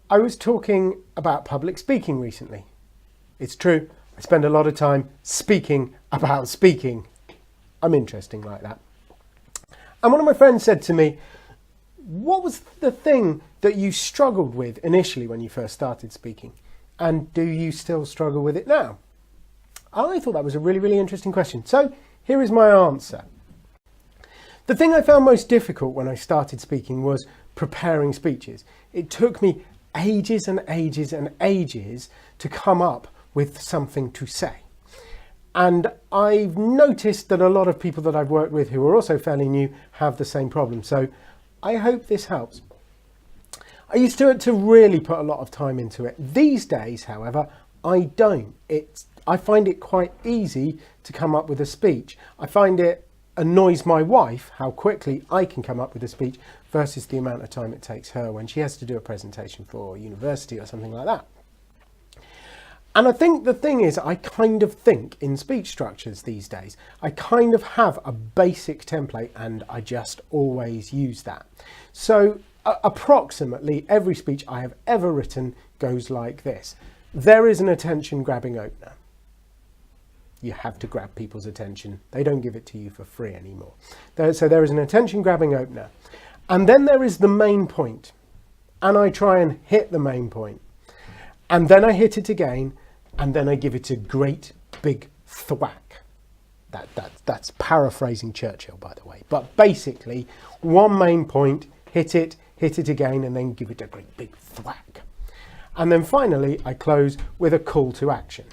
I was talking about public speaking recently. It's true, I spend a lot of time speaking about speaking. I'm interesting like that. And one of my friends said to me, what was the thing that you struggled with initially when you first started speaking? And do you still struggle with it now? I thought that was a really, really interesting question. So here is my answer. The thing I found most difficult when I started speaking was preparing speeches. It took me ages and ages and ages to come up with something to say. And I've noticed that a lot of people that I've worked with who are also fairly new have the same problem. So I hope this helps. I used to really put a lot of time into it. These days, however, I don't. I find it quite easy to come up with a speech. I find it annoys my wife how quickly I can come up with a speech versus the amount of time it takes her when she has to do a presentation for university or something like that. And I think the thing is, I kind of think in speech structures these days. I kind of have a basic template and I just always use that. So approximately every speech I have ever written goes like this. There is an attention grabbing opener. You have to grab people's attention. They don't give it to you for free anymore. So there is an attention grabbing opener. And then there is the main point. And I try and hit the main point. And then I hit it again. And then I give it a great big thwack. That's paraphrasing Churchill, by the way. But basically, one main point, hit it again, and then give it a great big thwack. And then finally, I close with a call to action.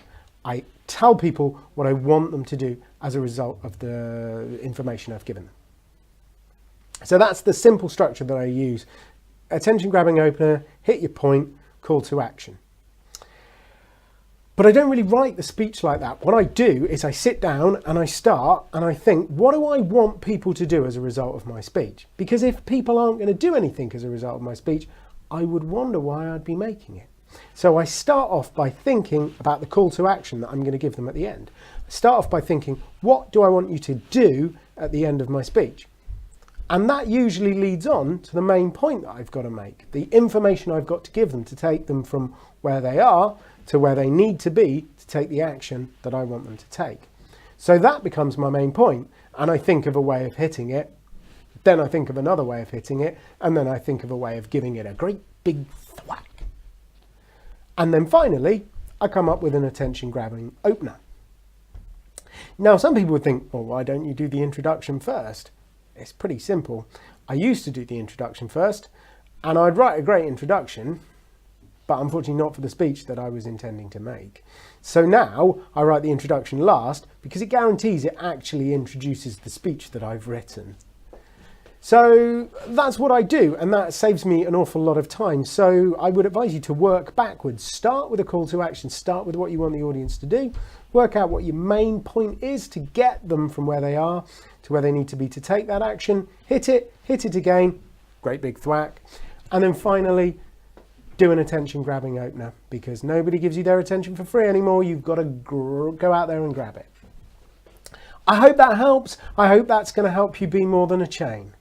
I tell people what I want them to do as a result of the information I've given them. So that's the simple structure that I use. Attention grabbing opener, hit your point, call to action. But I don't really write the speech like that. What I do is I sit down and I start and I think, what do I want people to do as a result of my speech? Because if people aren't going to do anything as a result of my speech, I would wonder why I'd be making it. So I start off by thinking about the call to action that I'm going to give them at the end. I start off by thinking, what do I want you to do at the end of my speech? And that usually leads on to the main point that I've got to make, the information I've got to give them to take them from where they are to where they need to be to take the action that I want them to take. So that becomes my main point, and I think of a way of hitting it, then I think of another way of hitting it, and then I think of a way of giving it a great big thwack. And then finally, I come up with an attention-grabbing opener. Now, some people would think, well, why don't you do the introduction first? It's pretty simple. I used to do the introduction first, and I'd write a great introduction, but unfortunately not for the speech that I was intending to make. So now I write the introduction last because it guarantees it actually introduces the speech that I've written. So that's what I do, and that saves me an awful lot of time. So I would advise you to work backwards. Start with a call to action, start with what you want the audience to do, work out what your main point is to get them from where they are to where they need to be to take that action, hit it again, great big thwack, and then finally do an attention grabbing opener, because nobody gives you their attention for free anymore. You've got to go out there and grab it. I hope that helps. I hope that's going to help you be more than a chain.